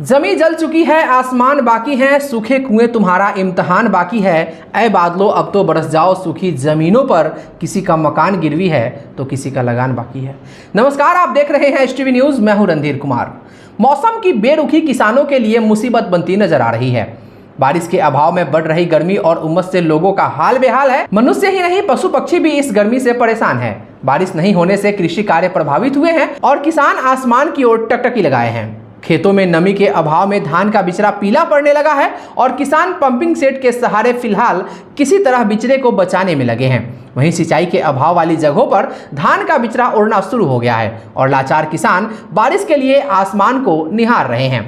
जमी जल चुकी है, आसमान बाकी है, सूखे कुएं तुम्हारा इम्तहान बाकी है। ऐ बादलो अब तो बरस जाओ सूखी जमीनों पर, किसी का मकान गिरवी है तो किसी का लगान बाकी है। नमस्कार, आप देख रहे हैं HTV न्यूज़, मैं हूं रणधीर कुमार। मौसम की बेरुखी किसानों के लिए मुसीबत बनती नजर आ रही है। बारिश के अभाव में बढ़ रही गर्मी और उमस से लोगों का हाल बेहाल है। मनुष्य ही नहीं, पशु पक्षी भी इस गर्मी से परेशान है। बारिश नहीं होने से कृषि कार्य प्रभावित हुए हैं और किसान आसमान की ओर टकटकी लगाए हैं। खेतों में नमी के अभाव में धान का बिचड़ा पीला पड़ने लगा है और किसान पंपिंग सेट के सहारे फिलहाल किसी तरह बिचड़े को बचाने में लगे हैं। वहीं सिंचाई के अभाव वाली जगहों पर धान का बिचड़ा उड़ना शुरू हो गया है और लाचार किसान बारिश के लिए आसमान को निहार रहे हैं।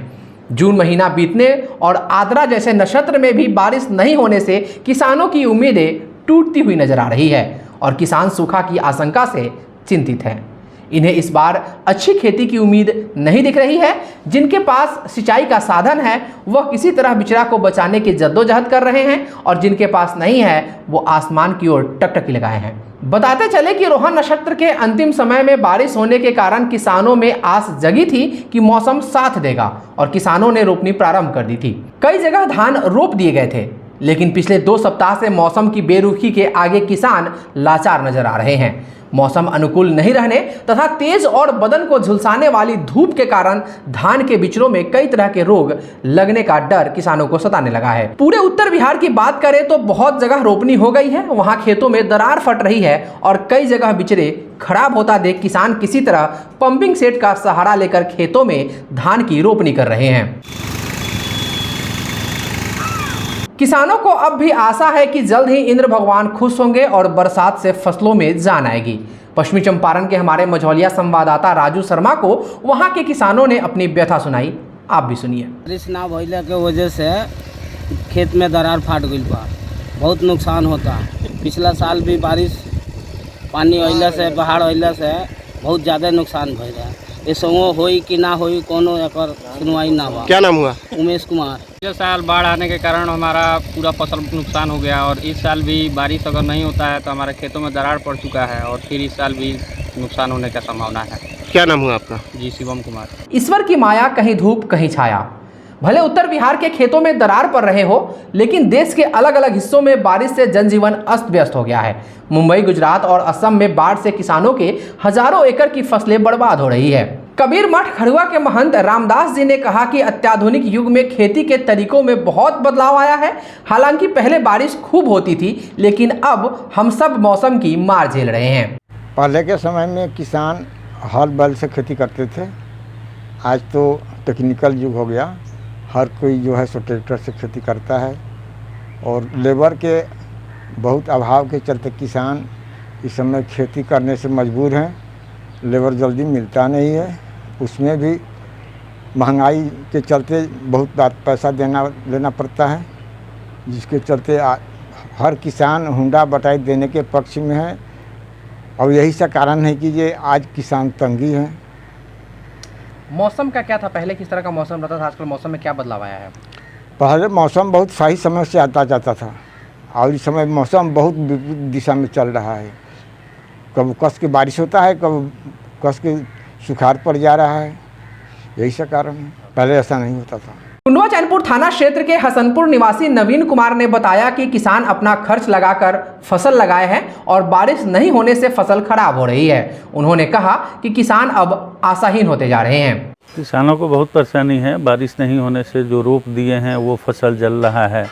जून महीना बीतने और आद्रा जैसे नक्षत्र में भी बारिश नहीं होने से किसानों की उम्मीदें टूटती हुई नजर आ रही है और किसान सूखा की आशंका से चिंतित हैं। इन्हें इस बार अच्छी खेती की उम्मीद नहीं दिख रही है। जिनके पास सिंचाई का साधन है वह किसी तरह बिचड़ा को बचाने की जद्दोजहद कर रहे हैं और जिनके पास नहीं है वो आसमान की ओर टकटकी लगाए हैं। बताते चले कि रोहन नक्षत्र के अंतिम समय में बारिश होने के कारण किसानों में आस जगी थी कि मौसम साथ देगा और किसानों ने रोपनी प्रारंभ कर दी थी। कई जगह धान रोप दिए गए थे, लेकिन पिछले 2 सप्ताह से मौसम की बेरुखी के आगे किसान लाचार नजर आ रहे हैं। मौसम अनुकूल नहीं रहने तथा तेज और बदन को झुलसाने वाली धूप के कारण धान के बिचड़ों में कई तरह के रोग लगने का डर किसानों को सताने लगा है। पूरे उत्तर बिहार की बात करें तो बहुत जगह रोपनी हो गई है, वहां खेतों में दरार फट रही है और कई जगह बिचड़े खराब होता देख किसान किसी तरह पंपिंग सेट का सहारा लेकर खेतों में धान की रोपनी कर रहे हैं। किसानों को अब भी आशा है कि जल्द ही इंद्र भगवान खुश होंगे और बरसात से फसलों में जान आएगी। पश्चिमी चंपारण के हमारे मझौलिया संवाददाता राजू शर्मा को वहां के किसानों ने अपनी व्यथा सुनाई, आप भी सुनिए। बारिश ना भइले के वजह से खेत में दरार फाट गई बा, बहुत नुकसान होता। पिछला साल भी बारिश पानी अइला से, बाढ़ अइला से बहुत ज़्यादा नुकसान भइल है। ऐसा होई कि ना होई कोनो एकर सुनवाई ना बा। क्या नाम हुआ? उमेश कुमार। पिछले साल बाढ़ आने के कारण हमारा पूरा फसल नुकसान हो गया और इस साल भी बारिश अगर नहीं होता है तो हमारे खेतों में दरार पड़ चुका है और फिर इस साल भी नुकसान होने का संभावना है। क्या नाम हुआ आपका? जी, शिवम कुमार। ईश्वर की माया, कहीं धूप कहीं छाया। भले उत्तर बिहार के खेतों में दरार पड़ रहे हो, लेकिन देश के अलग अलग हिस्सों में बारिश से जनजीवन अस्त व्यस्त हो गया है। मुंबई, गुजरात और असम में बाढ़ से किसानों के हजारों एकड़ की फसलें बर्बाद हो रही है। कबीर मठ खड़ुआ के महंत रामदास जी ने कहा कि अत्याधुनिक युग में खेती के तरीकों में बहुत बदलाव आया है। हालांकि पहले बारिश खूब होती थी, लेकिन अब हम सब मौसम की मार झेल रहे हैं। पहले के समय में किसान हल बैल से खेती करते थे, आज तो टेक्निकल युग हो गया। हर कोई जो है सो ट्रैक्टर से खेती करता है और लेबर के बहुत अभाव के चलते किसान इस समय खेती करने से मजबूर हैं। लेबर जल्दी मिलता नहीं है, उसमें भी महंगाई के चलते बहुत पैसा लेना पड़ता है, जिसके चलते हर किसान हुंडा बटाई देने के पक्ष में है और यही सा कारण है कि ये आज किसान तंगी है। मौसम का क्या था पहले, किस तरह का मौसम रहता था, आजकल मौसम में क्या बदलाव आया है? पहले मौसम बहुत सही समय से आता जाता था और इस समय मौसम बहुत विपरीत दिशा में चल रहा है। कब कस के बारिश होता है, कब कस के सुखाड़ पड़ जा रहा है, यही सा कारण है। पहले ऐसा नहीं होता था। टुंडवा चैनपुर थाना क्षेत्र के हसनपुर निवासी नवीन कुमार ने बताया कि किसान अपना खर्च लगाकर फसल लगाए हैं और बारिश नहीं होने से फसल खराब हो रही है। उन्होंने कहा कि किसान अब आशाहीन होते जा रहे हैं। किसानों को बहुत परेशानी है, बारिश नहीं होने से जो रोप दिए हैं वो फसल जल रहा है।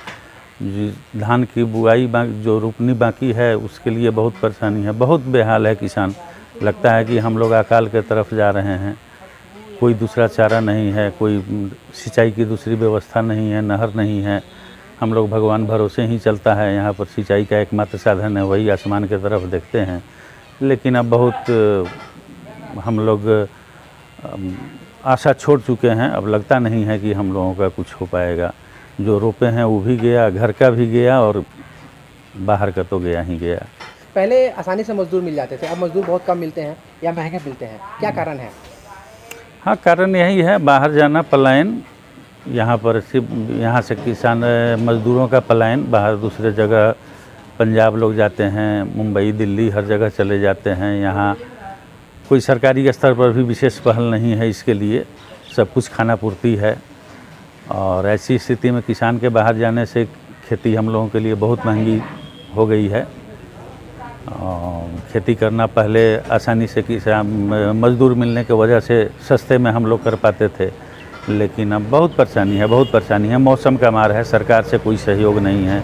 धान की बुआई जो रोपनी बाकी है उसके लिए बहुत परेशानी है, बहुत बेहाल है किसान। लगता है कि हम लोग अकाल के तरफ जा रहे हैं। कोई दूसरा चारा नहीं है, कोई सिंचाई की दूसरी व्यवस्था नहीं है, नहर नहीं है। हम लोग भगवान भरोसे ही चलता है। यहाँ पर सिंचाई का एकमात्र साधन है, वही आसमान की तरफ देखते हैं। लेकिन अब बहुत हम लोग आशा छोड़ चुके हैं। अब लगता नहीं है कि हम लोगों का कुछ हो पाएगा। जो रोपे हैं वो भी गया, घर का भी गया और बाहर का तो गया ही गया। पहले आसानी से मजदूर मिल जाते थे, अब मजदूर बहुत कम मिलते हैं या महंगे मिलते हैं, क्या कारण है? हाँ, कारण यही है, बाहर जाना, पलायन। यहाँ पर सिर्फ यहाँ से किसान मजदूरों का पलायन बाहर दूसरे जगह, पंजाब लोग जाते हैं, मुंबई, दिल्ली, हर जगह चले जाते हैं। यहाँ कोई सरकारी स्तर पर भी विशेष पहल नहीं है इसके लिए। सब कुछ खाना पूर्ति है। और ऐसी स्थिति में किसान के बाहर जाने से खेती हम लोगों के लिए बहुत महंगी हो गई है। खेती करना पहले आसानी से किसान मजदूर मिलने की वजह से सस्ते में हम लोग कर पाते थे, लेकिन अब बहुत परेशानी है। मौसम का मार है, सरकार से कोई सहयोग नहीं है।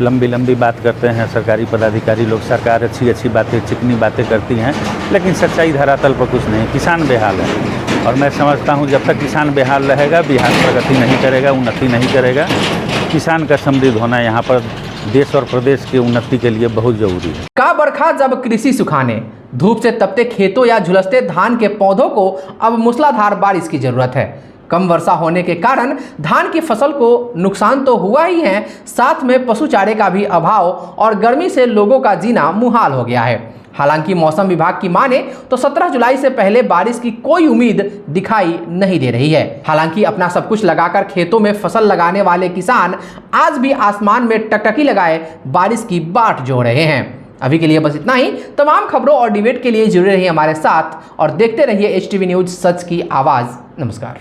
लंबी बात करते हैं सरकारी पदाधिकारी लोग, सरकार अच्छी बातें, चिकनी बातें करती हैं, लेकिन सच्चाई धरातल पर कुछ नहीं। किसान बेहाल है और मैं समझता हूँ जब तक किसान बेहाल रहेगा, बिहार प्रगति नहीं करेगा, उन्नति नहीं करेगा। किसान का समृद्ध होना यहाँ पर देश और प्रदेश की उन्नति के लिए बहुत जरूरी है। का बरखा जब कृषि सुखाने, धूप से तपते खेतों या झुलसते धान के पौधों को अब मूसलाधार बारिश की जरूरत है। कम वर्षा होने के कारण धान की फसल को नुकसान तो हुआ ही है, साथ में पशु चारे का भी अभाव और गर्मी से लोगों का जीना मुहाल हो गया है। हालांकि मौसम विभाग की माने तो 17 जुलाई से पहले बारिश की कोई उम्मीद दिखाई नहीं दे रही है। हालांकि अपना सब कुछ लगाकर खेतों में फसल लगाने वाले किसान आज भी आसमान में टकटकी लगाए बारिश की बाट जोड़ रहे हैं। अभी के लिए बस इतना ही। तमाम खबरों और डिबेट के लिए जुड़े रहिए हमारे साथ और देखते रहिए HTV न्यूज, सच की आवाज़। नमस्कार।